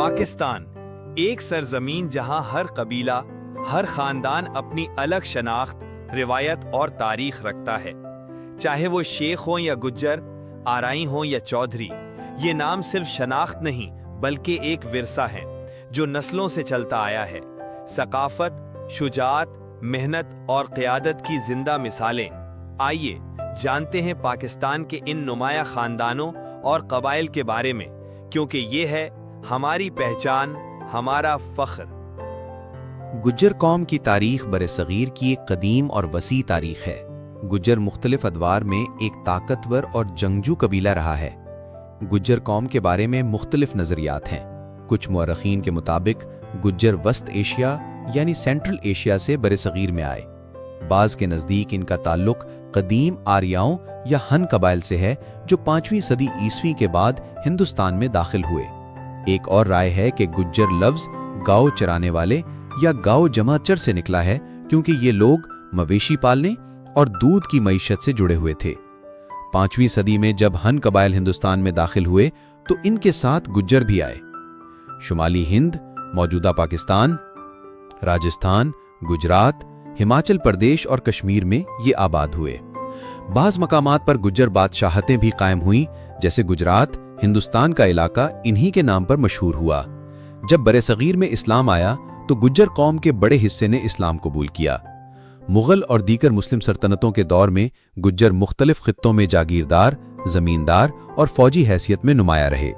पाकिस्तान एक सरजमीन जहां हर कबीला, हर खानदान अपनी अलग शनाख्त, रिवायत और तारीख रखता है। चाहे वो शेख हो या गुज्जर, आराई हो या चौधरी, ये नाम सिर्फ शनाख्त नहीं बल्कि एक विरसा है जो नस्लों से चलता आया है। सकाफत, शुजाअत, मेहनत और क़यादत की जिंदा मिसालें। आइए जानते हैं पाकिस्तान के इन नुमाया खानदानों और कबाइल के बारे में, क्योंकि ये है हमारी पहचान, हमारा फख्र। गुज्जर कौम की तारीख बरसगीर की एक कदीम और वसी तारीख है। गुज्जर मुख्तलिफ अदवार में एक ताकतवर और जंगजू कबीला रहा है। गुज्जर कौम के बारे में मुख्तलिफ नज़रियात हैं। कुछ मुअर्रिखीन के मुताबिक गुज्जर वस्त एशिया यानी सेंट्रल एशिया से बरसगीर में आए। बाज़ के नज़दीक इनका ताल्लुक कदीम आर्याओं या हन कबाइल से है जो 5वीं सदी ईस्वी के बाद हिंदुस्तान में दाखिल हुए। एक और राय है कि गुज्जर लफ्ज़ गाँव चराने वाले या गाँव जमाचर से निकला है, क्योंकि ये लोग मवेशी पालने और दूध की मईशत से जुड़े हुए थे। 5वीं सदी में जब हन कबाइल हिंदुस्तान में दाखिल हुए तो इनके साथ गुज्जर भी आए। शुमाली हिंद, मौजूदा पाकिस्तान, राजस्थान, गुजरात, हिमाचल प्रदेश और कश्मीर में ये आबाद हुए। बाज़ मकामात पर गुज्जर बादशाहतें भी कायम हुईं, जैसे गुजरात, हिंदुस्तान का इलाका इन्हीं के नाम पर मशहूर हुआ। जब बरसगीर में इस्लाम आया तो गुज्जर कौम के बड़े हिस्से ने इस्लाम कबूल किया। मुगल और दीगर मुस्लिम सल्तनतों के दौर में गुज्जर मुख्तलिफ खित्तों में जागीरदार, जमींदार और फौजी हैसियत में नुमाया रहे।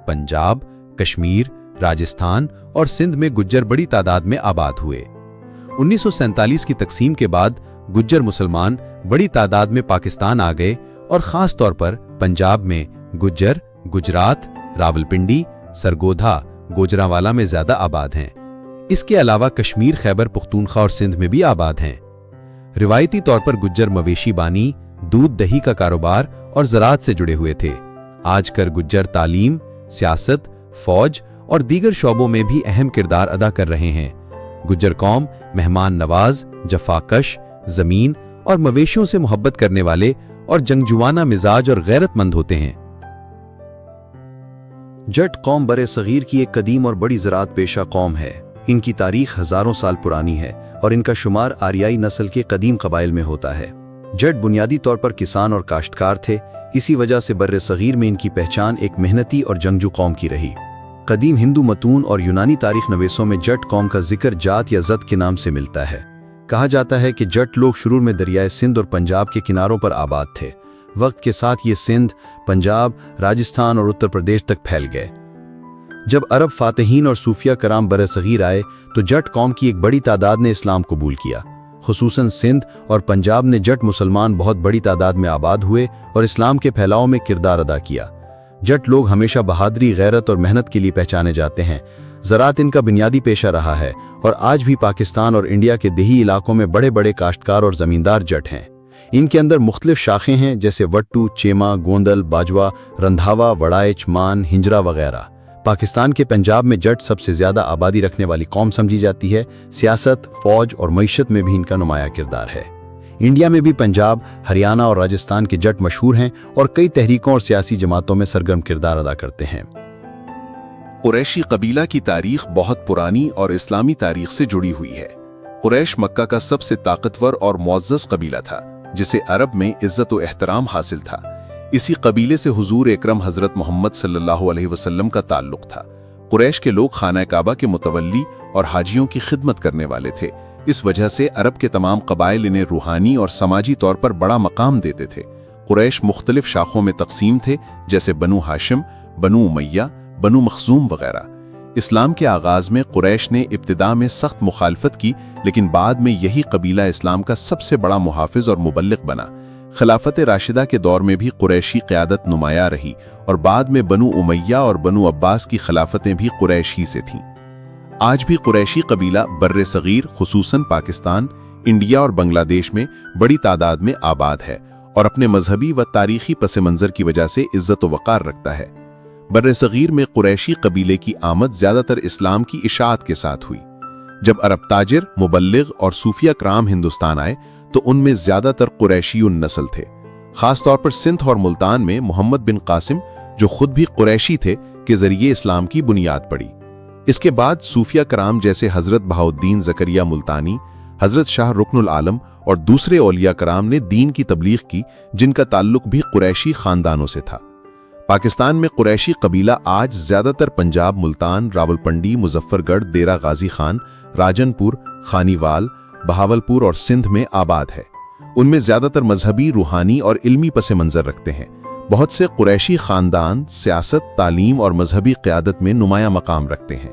पंजाब, कश्मीर, राजस्थान और सिंध में गुज्जर बड़ी तादाद में आबाद हुए। 1947 की तकसीम के बाद गुज्जर मुसलमान बड़ी तादाद में पाकिस्तान आ गए और ख़ास तौर पर पंजाब में गुज्जर गुजरात, रावलपिंडी, सरगोधा, गोजरावाला में ज़्यादा आबाद हैं। इसके अलावा कश्मीर, खैबर पख्तूनख्वा और सिंध में भी आबाद हैं। रिवायती तौर पर गुज्जर मवेशी बानी, दूध दही का कारोबार और ज़राअत से जुड़े हुए थे। आजकल गुज्जर तालीम, सियासत, फौज और दीगर शोबों में भी अहम किरदार अदा कर रहे हैं। गुज्जर कौम मेहमान नवाज, जफाकश, ज़मीन और मवेशियों से मोहब्बत करने वाले और जंगजुआना मिजाज और गैरतमंद होते हैं। जट कौम बरसगीर की एक कदीम और बड़ी ज़राअत पेशा कौम है। इनकी तारीख हज़ारों साल पुरानी है और इनका शुमार आर्याई नस्ल के कदीम कबाइल में होता है। जट बुनियादी तौर पर किसान और काश्तकार थे। इसी वजह से बरसगीर में इनकी पहचान एक मेहनती और जंगजू कौम की रही। कदीम हिंदू मतून और यूनानी तारीख नवीसों में जट कौम का जिक्र जात या जत के नाम से मिलता है। कहा जाता है कि जट लोग शुरू में दरियाए सिंध और पंजाब के किनारों पर आबाद थे। वक्त के साथ ये सिंध, पंजाब, राजस्थान और उत्तर प्रदेश तक फैल गए। जब अरब फातहीन और सूफिया कराम बरसगीर आए तो जट कौम की एक बड़ी तादाद ने इस्लाम कबूल किया। खुसूसन सिंध और पंजाब ने जट मुसलमान बहुत बड़ी तादाद में आबाद हुए और इस्लाम के फैलाव में किरदार अदा किया। जट लोग हमेशा बहादुरी, गैरत और मेहनत के लिए पहचाने जाते हैं। ज़राअत इनका बुनियादी पेशा रहा है और आज भी पाकिस्तान और इंडिया के देही इलाकों में बड़े बड़े काश्तकार और ज़मींदार जट हैं। इनके अंदर मुख्तलिफ शाखें हैं, जैसे वट्टू, चेमा, गोंदल, बाजवा, रंधावा, वड़ाइच, मान, हिंजरा वगैरह। पाकिस्तान के पंजाब में जट सबसे ज़्यादा आबादी रखने वाली कौम समझी जाती है। सियासत, फौज और मईशत में भी इनका नुमाया किरदार है। इंडिया में भी पंजाब, हरियाणा और राजस्थान के जट मशहूर हैं और कई तहरीकों और सियासी जमातों में सरगर्म किरदार अदा करते हैं। कुरैशी कबीला की तारीख बहुत पुरानी और इस्लामी तारीख से जुड़ी हुई है। कुरैश मक्का का सबसे ताकतवर और मुअज़्ज़ज़ कबीला था, जिसे अरब में इज्जत व एहतराम हासिल था। इसी कबीले से हुजूर एकरम हजरत मोहम्मद सल्लल्लाहु अलैहि वसल्लम का ताल्लुक था। कुरैश के लोग खाना काबा के मुतवल्ली और हाजियों की खिदमत करने वाले थे। इस वजह से अरब के तमाम कबाइल इन्हें रूहानी और समाजी तौर पर बड़ा मकाम देते थे। कुरैश मुख्तलिफ शाखों में तकसीम थे, जैसे बनु हाशिम, बनु उमैया, बनु मखजूम वगैरह। इस्लाम के आगाज में कुरैश ने इब्तिदा में सख्त मुखालफत की, लेकिन बाद में यही कबीला इस्लाम का सबसे बड़ा मुहाफिज और मुबल्लिग बना। खिलाफत राशिदा के दौर में भी कुरैशी क़यादत नुमाया रही और बाद में बनु उमैया और बनु अब्बास की खिलाफतें भी कुरैश ही से थीं। आज भी कुरैशी कबीला बर्रे सगीर, खुसूसन पाकिस्तान, इंडिया और बांग्लादेश में बड़ी तादाद में आबाद है और अपने मजहबी व तारीखी पस मंज़र की वजह से इज्जत व वक़ार रखता है। बर्रे सगीर में कुरैशी कबीले की आमद ज़्यादातर इस्लाम की इशाअत के साथ हुई। जब अरब ताजिर, मुबल्लिग और सूफिया कराम हिंदुस्तान आए तो उनमें ज़्यादातर कुरैशी नस्ल थे। खास तौर पर सिंध और मुल्तान में मोहम्मद बिन कासिम, जो खुद भी कुरैशी थे, के जरिए इस्लाम की बुनियाद पड़ी। इसके बाद सूफिया कराम जैसे हजरत बहाउद्दीन ज़करिया मुल्तानी, हजरत शाह रुकनुल आलम और दूसरे औलिया कराम ने दीन की तबलीग की, जिनका ताल्लुक भी कुरैशी खानदानों से था। पाकिस्तान में कुरैशी कबीला आज ज़्यादातर पंजाब, मुल्तान, रावलपिंडी, मुजफ्फरगढ़, देरा गाजी खान, राजनपुर, खानीवाल, बहावलपुर और सिंध में आबाद है। उनमें ज़्यादातर मजहबी, रूहानी और इल्मी पस मंज़र रखते हैं। बहुत से कुरैशी खानदान सियासत, तालीम और मजहबी क़यादत में नुमाया मकाम रखते हैं।